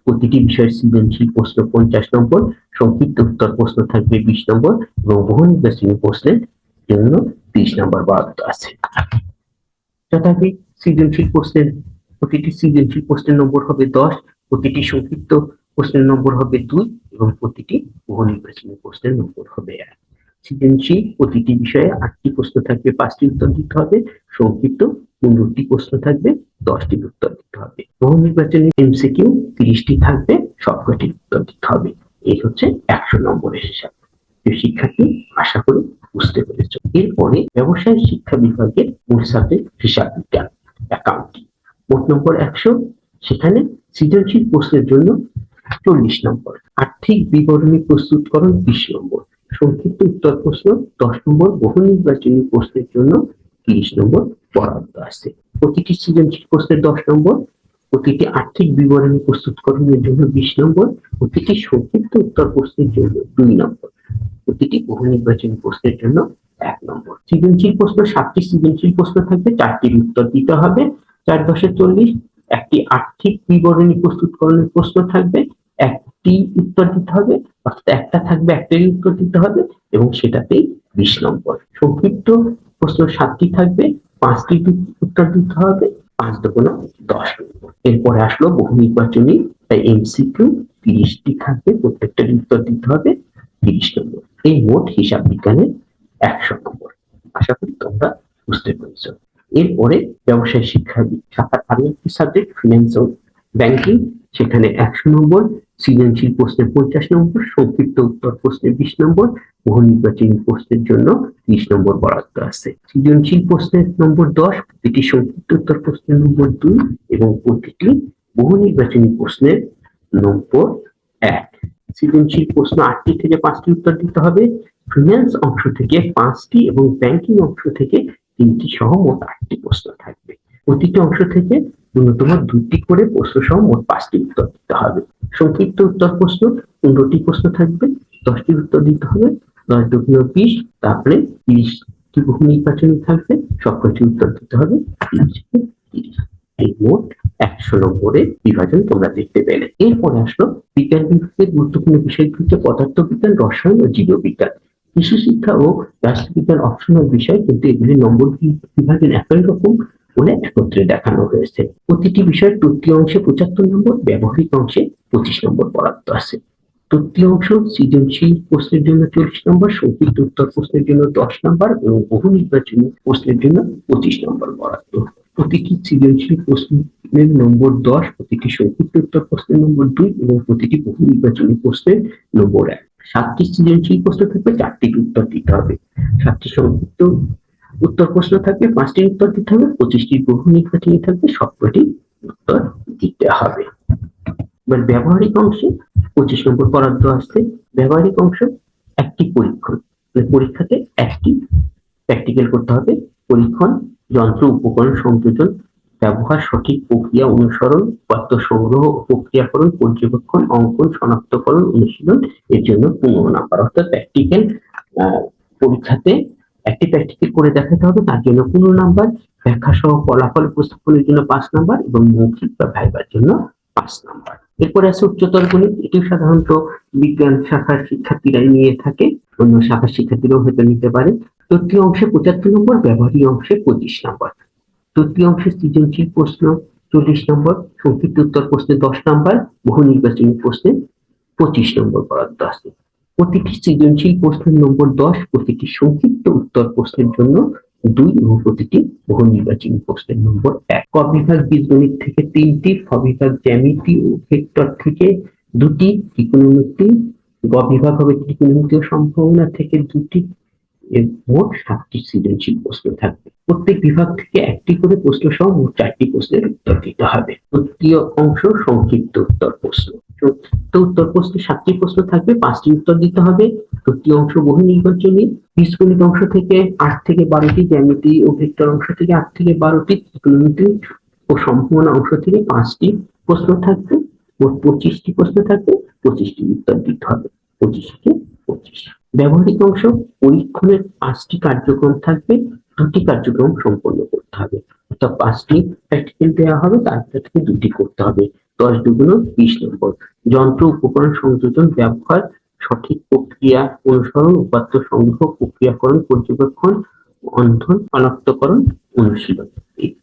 প্রতিটি বিষয়ের সৃজনশীল প্রশ্ন 50 নম্বর, সংক্ষিপ্ত উত্তর প্রশ্ন থাকবে 20 নম্বর এবং বহু নির্বাচনী প্রশ্নের জন্য 30 নম্বর বরাদ্দ আছে। তথাপি সৃজনশীল প্রশ্নের প্রতিটি সৃজনশীল প্রশ্নের নম্বর হবে 10, প্রতিটি সংক্ষিপ্ত প্রশ্নের নম্বর হবে 2 এবং প্রতিটি বহু নির্বাচনী প্রশ্নের নম্বর হবে 1। সৃজনশীল প্রতিটি বিষয়ে 8টি প্রশ্ন থাকবে, 5টি উত্তর দিতে হবে। সংক্ষিপ্ত 15টি প্রশ্ন থাকবে, 10টির উত্তর দিতে হবে। বহু নির্বাচনী এমসিকিউ 30টি থাকবে, সবকটির উত্তর দিতে হবে। এই হচ্ছে 100 নম্বরের হিসাব। শিক্ষার্থী, আশা করি বুঝতে পেরেছ। এরপরে ব্যবসায় শিক্ষা বিভাগের মূল সাবজেক্ট হিসাব বিজ্ঞান, অ্যাকাউন্টিং, মোট নম্বর 100। সেখানে সৃজনশীল প্রশ্নের জন্য 40 নম্বর, আর্থিক বিবরণী প্রস্তুতকরণ 20 নম্বর, সংক্ষিপ্ত উত্তর প্রশ্ন 10 নম্বর, বহু নির্বাচনী প্রশ্নের জন্য 30 নম্বর বরাদ্দ আছে। প্রতিটি সৃজনশীল প্রশ্নের 10 নম্বর, প্রতিটি আর্থিক বিবরণী প্রস্তুতকরণের জন্য 20 নম্বর, প্রতিটি সংক্ষিপ্ত উত্তর প্রশ্নের জন্য 2 নম্বর, প্রতিটি বহু নির্বাচনী প্রশ্নের জন্য 1 নম্বর। সৃজনশীল প্রশ্ন 7টি সৃজনশীল প্রশ্ন থাকবে, 4টির উত্তর দিতে হবে। 4 10 40। একটি আর্থিক বিবরণী প্রস্তুতকরণের প্রশ্ন থাকবে, একটি উত্তর দিতে হবে, অর্থাৎ একটা থাকবে, একটারই উত্তর দিতে হবে এবং সেটাতেই 20 নম্বর। সংক্ষিপ্ত প্রশ্ন 7টি থাকবে, 5টি উত্তর দিতে হবে, 5 দুগুণ 10 নম্বর। এরপরে আসলো বহু নির্বাচনী এমসিকিউ 30টি থাকবে, প্রত্যেকটার উত্তর দিতে হবে 30 নম্বর। এই মোট হিসাব বিজ্ঞানের 100 নম্বর। আশা করি তোমরা বুঝতে পেরেছ। এরপরে ব্যবসায় শিক্ষা শাখার আরো একটি সাবজেক্ট ফিন্যান্স ও ব্যাংকিং, সেখানে 100 নম্বর, সৃজনশীল প্রশ্নের 50 নম্বর, সংক্ষিপ্ত উত্তর প্রশ্নের 20 নম্বর, বহু নির্বাচনী প্রশ্নের জন্য 30 নম্বর বরাদ্দ আছে। সৃজনশীল প্রশ্নের নম্বর 10, প্রতিটি সংক্ষিপ্ত উত্তর প্রশ্নের নম্বর 2 এবং প্রতিটি বহু নির্বাচনী প্রশ্নের নম্বর 1। সৃজনশীল প্রশ্ন 8টি থেকে 5টি উত্তর দিতে হবে। ফিন্যান্স অংশ থেকে 5টি এবং ব্যাংকিং অংশ থেকে 3টি সহ মোট 8টি প্রশ্ন থাকবে। প্রতিটি অংশ থেকে ন্যূনতম 2টি করে প্রশ্ন সহ মোট 5টি উত্তর দিতে হবে। সংক্ষিপ্ত উত্তর প্রশ্ন 15টি প্রশ্ন থাকবে, 10টি উত্তর দিতে হবে, 10 দুগুণ 20, তারপরে 30টি বহু নির্বাচনী থাকবে, সবকটি উত্তর দিতে হবে 30। এই মোট 100 নম্বরের বিভাজন তোমরা দেখতে পেলে। এরপরে আসলো বিজ্ঞান বিভাগের গুরুত্বপূর্ণ বিষয়গুলিতে পদার্থবিজ্ঞান, রসায়ন ও জীববিজ্ঞান। কৃষি শিক্ষা ও রাষ্ট্রবিজ্ঞান অপশনাল বিষয়, কিন্তু এগুলি নম্বর বিভাজন একই রকম বলে একত্রে দেখানো হয়েছে। প্রতিটি বিষয়ের তৃতীয় অংশে 75 নম্বর, ব্যবহারিক অংশে 25 নম্বর বরাদ্দ আছে। তৃতীয় অংশ সৃজনশীল প্রশ্নের জন্য 40 নম্বর, সংক্ষিপ্ত উত্তর প্রশ্নের জন্য 10 নম্বর এবং বহু নির্বাচনী প্রশ্নের জন্য 25 নম্বর বরাদ্দ। প্রতিটি সৃজনশীল প্রশ্নের নম্বর 10, প্রতিটি সংক্ষিপ্ত উত্তর প্রশ্নের নম্বর 2 এবং প্রতিটি বহু নির্বাচনী প্রশ্নের নম্বর 1। 7টি সৃজনশীল প্রশ্ন থাকবে, 4টি উত্তর দিতে হবে। 7টি সংক্ষিপ্ত উত্তর প্রশ্ন থাকবে, 5টি উত্তর দিতে হবে, 25টি বহু নির্বাচনী থাকবে, সবকটি উত্তর দিতে হবে। এবার ব্যবহারিক অংশে 25 নম্বর বরাদ্দ আসছে। ব্যবহারিক অংশ একটি পরীক্ষণ, পরীক্ষাতে একটি প্র্যাকটিক্যাল করতে হবে। পরীক্ষণ, যন্ত্র উপকরণ সংযোজন, ব্যবহার, সঠিক প্রক্রিয়া অনুসরণ, তথ্য সংগ্রহ ও প্রক্রিয়াকরণ, পর্যবেক্ষণ, অঙ্কন, শনাক্তকরণ, অনুশীলন, এর জন্য 15 নাম্বার। অর্থাৎ প্র্যাকটিক্যাল পরীক্ষাতে একটি প্র্যাকটিক্যাল করে দেখাতে হবে, তার জন্য 15 নাম্বার। ব্যাখ্যা সহ ফলাফল উপস্থাপনের জন্য 5 নাম্বার এবং মৌখিক বা ভাইবার জন্য 5 নাম্বার। এরপরে আছে উচ্চতর গণিত। এটি সাধারণত বিজ্ঞান শাখার শিক্ষার্থীরাই নিয়ে থাকে, অন্য শাখার শিক্ষার্থীরাও হয়তো নিতে পারে। তৃতীয় অংশে 75 নম্বর, ব্যবহারিক অংশে 25 নম্বর। তৃতীয় অংশে সৃজনশীল প্রশ্ন 40 নম্বর, সংক্ষিপ্ত উত্তর প্রশ্নে 10 নম্বর, বহু নির্বাচনী প্রশ্নে 25 নম্বর বরাদ্দ আছে। প্রতিটি সৃজনশীল প্রশ্নের নম্বর 10, প্রতিটি সংক্ষিপ্ত উত্তর প্রশ্নের জন্য 2 এবং প্রতিটি বহু নির্বাচনী প্রশ্নের নম্বর 1। ক বিভাগ বীজগণিত থেকে 3টি, খ বিভাগ জ্যামিতি ও ভেক্টর থেকে 2টি, ত্রিকোণমিতি, গ বিভাগ হবে ত্রিকোণমিতি ও সম্ভাবনা থেকে 2টি, মোট 7টি সৃজনশীল প্রশ্ন থাকবে। প্রত্যেক বিভাগ থেকে একটি করে প্রশ্ন সহ মোট 4টি প্রশ্নের উত্তর দিতে হবে। তৃতীয় অংশ সংক্ষিপ্ত উত্তর প্রশ্ন। সংক্ষিপ্ত উত্তর প্রশ্নে 7টি প্রশ্ন থাকবে, 5টি উত্তর দিতে হবে। তৃতীয় অংশ বহু নির্বাচনী। বীজগণিত অংশ থেকে 8 থেকে 12টি, জ্যামিতি ও ভেক্টর অংশ থেকে 8 থেকে 12টি, ত্রিকোণমিতি ও সম্ভাবনা অংশ থেকে 5টি প্রশ্ন থাকবে। মোট 25টি প্রশ্ন থাকবে, 25টি উত্তর দিতে হবে। 25 কে 25। ব্যবহারিক অংশ পরীক্ষণের 5টি কার্যক্রম থাকবে, 2টি কার্যক্রম সম্পন্ন করতে হবে। অর্থাৎ 5টি প্র্যাকটিক্যাল দেওয়া হবে, তার থেকে 2টি করতে হবে। 10 দুগুণ 20 নম্বর। যন্ত্র উপকরণ সংযোজন, ব্যবহার, সঠিক প্রক্রিয়া অনুসরণ, উপাত্ত সংগ্রহ, প্রক্রিয়াকরণ, পর্যবেক্ষণ, অন্ধন, শনাক্তকরণ, অনুশীলন,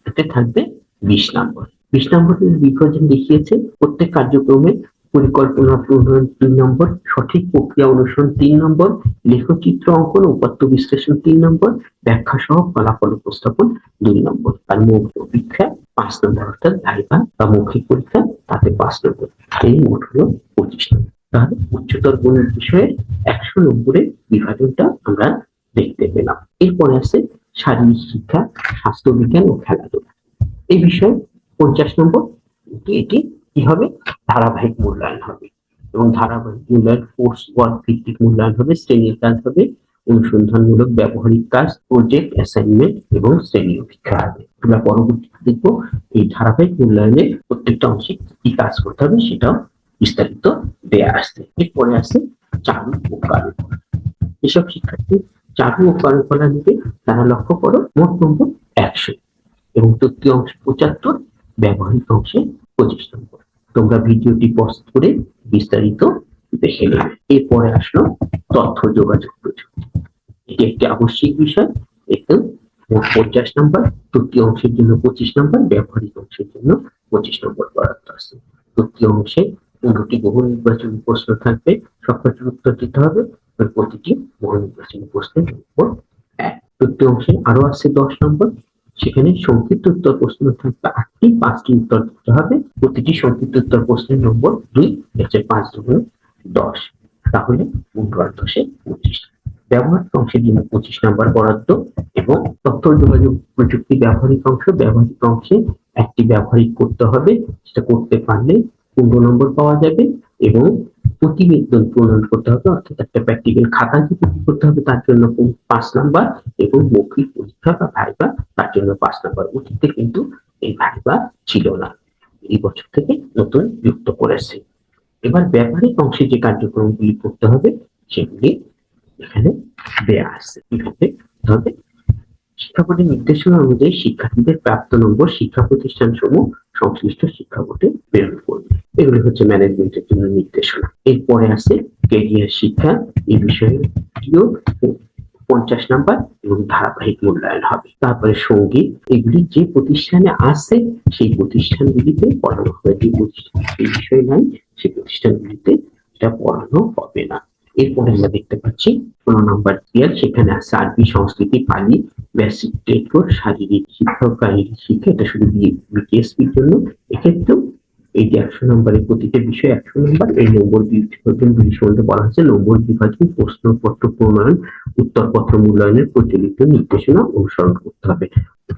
এতে থাকবে 20 নম্বর। 20 নম্বরের বিভাজন দেখিয়েছে। প্রত্যেক কার্যক্রমে পরিকল্পনা প্রণয়ন 3 নম্বর, সঠিক প্রক্রিয়া অনুসরণ 3 নম্বর, লেখচিত্র অঙ্কন, উপাত্ত বিশ্লেষণ 3 নম্বর, ব্যাখ্যা সহ ফলাফল উপস্থাপন 2 নম্বর। আর মৌখিক পরীক্ষা 5 নম্বর, অর্থাৎ ভাইভা বা মৌখিক পরীক্ষা তাতে 5 নম্বর। এই মোট হলো 25 নম্বর। তাহলে উচ্চতর গণিত বিষয়ে 100 নম্বরের বিভাজনটা আমরা দেখতে পেলাম। এরপরে আছে শারীরিক শিক্ষা, স্বাস্থ্যবিজ্ঞান ও খেলাধুলা। এই বিষয়ে 50 নম্বর। এটি কি হবে? ধারাবাহিক মূল্যায়ন হবে এবং ধারাবাহিক মূল্যায়ন কোর্স ওয়ার্ক ভিত্তিক মূল্যায়ন হবে, শ্রেণীর কাজ হবে, অনুসন্ধানমূলক ব্যবহারিক কাজ, প্রজেক্ট, অ্যাসাইনমেন্ট এবং শ্রেণী পরীক্ষা হবে। আমরা পরবর্তীতে দেখবো এই ধারাবাহিক মূল্যায়নে প্রত্যেকটা অংশে কি কাজ করতে হবে সেটাও বিস্তারিত দেয়া আসছে। এরপরে আছে চারু ও কারুকলা। এসব শিক্ষার্থী চারু ও কারুকলা নিতে তারা লক্ষ্য করো মোট নম্বর 100 এবং তৃতীয় অংশে 75, ব্যবহারিক অংশে 25 নম্বর। তোমরা ভিডিওটি পজ করে বিস্তারিত দেখে নেবে। এরপরে আসলো তথ্য যোগাযোগ প্রযুক্তি। এটি একটি আবশ্যিক বিষয়। একদম মোট 50 নম্বর, তৃতীয় অংশের জন্য 25 নম্বর, ব্যবহারিক অংশের জন্য 25 নম্বর বরাদ্দ আছে। তৃতীয় অংশে 15টি বহু নির্বাচনী প্রশ্ন থাকবে, সবকটির উত্তর দিতে হবে। প্রতিটি বহু নির্বাচনী প্রশ্নের নম্বর 1। তৃতীয় অংশে আরো আছে 10 নম্বর, সেখানে সংক্ষিপ্ত উত্তর প্রশ্ন থাকবে 8টি, 5টি উত্তর দিতে হবে। প্রতিটি সংক্ষিপ্ত উত্তর প্রশ্নের নম্বর 2, হচ্ছে 5 দুগুণ 10। তাহলে মোট 25। ব্যবহারিক অংশের জন্য 25 নম্বর বরাদ্দ এবং তথ্য যোগাযোগ প্রযুক্তি ব্যবহারিক অংশে একটি ব্যবহারিক করতে হবে। সেটা করতে পারলে 15 নম্বর পাওয়া যাবে এবং প্রতিবেদন প্রণয়ন করতে হবে, অর্থাৎ একটা প্র্যাকটিক্যাল খাতা যে তৈরি করতে হবে তার জন্য 5 নাম্বার এবং মৌখিক পরীক্ষা বা ভাইবা তার জন্য 5 নাম্বার। অতীতে কিন্তু এই ভাইবা ছিল না, এই বছর থেকে নতুন যুক্ত করেছে। এবার ব্যবহারিক অংশে যে কার্যক্রমগুলি করতে হবে সেগুলি এখানে দেয়া আছে। কিভাবে হবে? শিক্ষা বোর্ডের নির্দেশনা অনুযায়ী শিক্ষার্থীদের প্রাপ্ত নম্বর শিক্ষা প্রতিষ্ঠান সমূহ সংশ্লিষ্ট শিক্ষা বোর্ডে প্রেরণ করবে। এগুলি হচ্ছে ম্যানেজমেন্টের জন্য নির্দেশনা। এরপরে আছে ক্যারিয়ার শিক্ষা, এই বিষয়টিও 50 নাম্বার এবং ধারাবাহিক মূল্যায়ন হবে। তারপরে সঙ্গীত, এগুলি যে প্রতিষ্ঠানে আছে সেই প্রতিষ্ঠানগুলিতে পড়ানো হবে, যে প্রতিষ্ঠানে সেই বিষয় নাই সেই প্রতিষ্ঠানগুলিতে এটা পড়ানো হবে না। এরপরে আমরা দেখতে পাচ্ছি 15 নাম্বার ইয়ার, সেখানে আছে আরবি, সংস্কৃতি, পালি, বেসিক ট্রেড কোর্স, শারীরিক শিক্ষা ও শারীরিক শিক্ষা, এটা শুধু বিকেএসপির জন্য। এক্ষেত্রেও এই যে 100 নম্বরের প্রতিটা বিষয় 100 নম্বর, এই নম্বর বিভাজনগুলি সম্বন্ধে বলা হচ্ছে নম্বর বিভাজন, প্রশ্নপত্র প্রণয়ন, উত্তরপত্র মূল্যায়নের প্রচলিত নির্দেশনা অনুসরণ করতে হবে।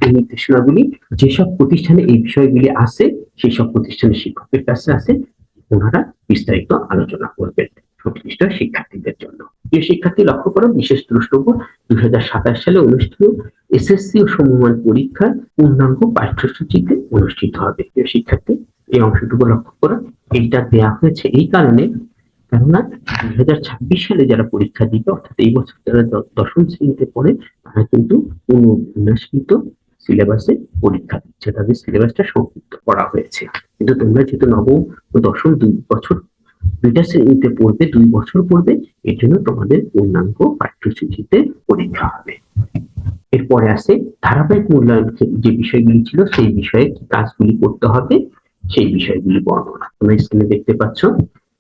এই নির্দেশনাগুলি যেসব প্রতিষ্ঠানে এই বিষয়গুলি আছে সেই সব প্রতিষ্ঠানের শিক্ষকের কাছে আছে, ওনারা বিস্তারিত আলোচনা করবেন সংশ্লিষ্ট শিক্ষার্থীদের জন্য। প্রিয় শিক্ষার্থী, লক্ষ্য করো বিশেষ দ্রষ্টব্য 2027 সালে অনুষ্ঠিত এসএসসি ও সমমান পরীক্ষার পূর্ণাঙ্গ পাঠ্যসূচিতে অনুষ্ঠিত হবে। প্রিয় শিক্ষার্থী, এই অংশটুকু লক্ষ্য করো, এইটা দেয়া হয়েছে এই কারণে, কেননা 2026 সালে যারা পরীক্ষা দিবে, অর্থাৎ এই বছর যারা 10ম শ্রেণীতে পড়ে তারা কিন্তু পুনর্বিন্যাসকৃত সিলেবাসে পরীক্ষা দিচ্ছে, তাদের সিলেবাসটা সংক্ষিপ্ত করা হয়েছে। কিন্তু তোমরা যেহেতু নবম ও দশম 2 বছর 2টা শ্রেণীতে পড়বে, 2 বছর পড়বে, এর জন্য তোমাদের পূর্ণাঙ্গ পাঠ্যসূচিতে পরীক্ষা হবে। এরপরে আছে ধারাবাহিক মূল্যায়ন, যে বিষয়গুলি ছিল সেই বিষয়ে কি কাজগুলি করতে হবে সেই বিষয়গুলি বর্ণনা তোমরা স্ক্রিনে দেখতে পাচ্ছ।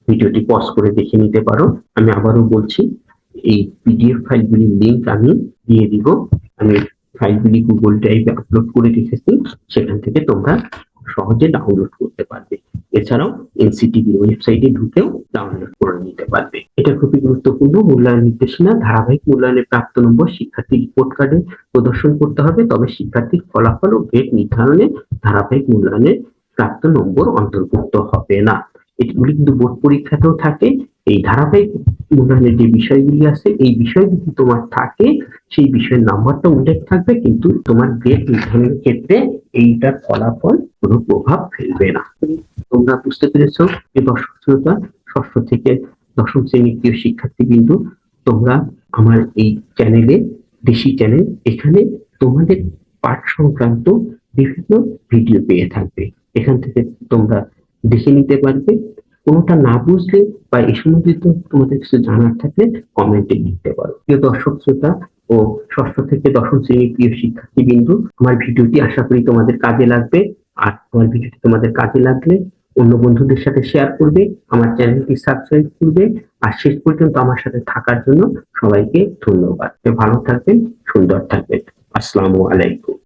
ভিডিওটি পজ করে দেখে নিতে পারো। আমি আবারও বলছি, এই পিডিএফ ফাইলগুলির লিংক আমি দিয়ে দিব। আমি ফাইলগুলি গুগল ড্রাইভে আপলোড করে রেখেছি, সেখান থেকে তোমরা সহজে ডাউনলোড করতে পারবে। এছাড়াও এনসিটিভির ওয়েবসাইটে ঢুকেও ডাউনলোড করে নিতে পারবে। এটা খুবই গুরুত্বপূর্ণ। মূল্যায়ন নির্দেশনা, ধারাবাহিক মূল্যায়নের প্রাপ্ত নম্বর শিক্ষার্থীর রিপোর্ট কার্ডে প্রদর্শন করতে হবে, তবে শিক্ষার্থীর ফলাফল ও গ্রেড নির্ধারণে ধারাবাহিক মূল্যায়নের প্রাপ্ত নম্বর অন্তর্ভুক্ত হবে না। এগুলি কিন্তু বোর্ড পরীক্ষাতেও থাকে। এই ধারাবাহিক মূল্যায়নের যে বিষয়গুলি আছে এই বিষয় যদি তোমার থাকে সেই বিষয়ের নাম্বারটা উল্লেখ থাকবে, কিন্তু তোমার গ্রেড নির্ধারণের ক্ষেত্রে এইটার ফলাফল কোনো প্রভাব ফেলবে না। তোমরা বুঝতে পেরেছো যে দর্শক শ্রোতা, 6ষ্ঠ থেকে 10ম শ্রেণীর প্রিয় শিক্ষার্থীবৃন্দু, তোমরা আমার এই চ্যানেলে, দেশি চ্যানেল, এখানে তোমাদের পাঠ সংক্রান্ত বিভিন্ন ভিডিও পেয়ে থাকবে। এখান থেকে তোমরা দেখে নিতে পারবে। কোনোটা না বুঝলে বা এই সম্বন্ধিত তোমাদের কিছু জানার থাকলে কমেন্টে লিখতে পারো। প্রিয় দর্শক শ্রোতা ও 6ষ্ঠ থেকে 10ম শ্রেণীর প্রিয় শিক্ষার্থীবৃন্দু, আমার ভিডিওটি আশা করি তোমাদের কাজে লাগবে। আর আমার ভিডিওটি তোমাদের কাজে লাগলে অন্য বন্ধুদের সাথে শেয়ার করবে, আমার চ্যানেলটি সাবস্ক্রাইব করবে। আর শেষ পর্যন্ত আমার সাথে থাকার জন্য সবাইকে ধন্যবাদ। ভালো থাকবেন, সুন্দর থাকবেন। আসসালামু আলাইকুম।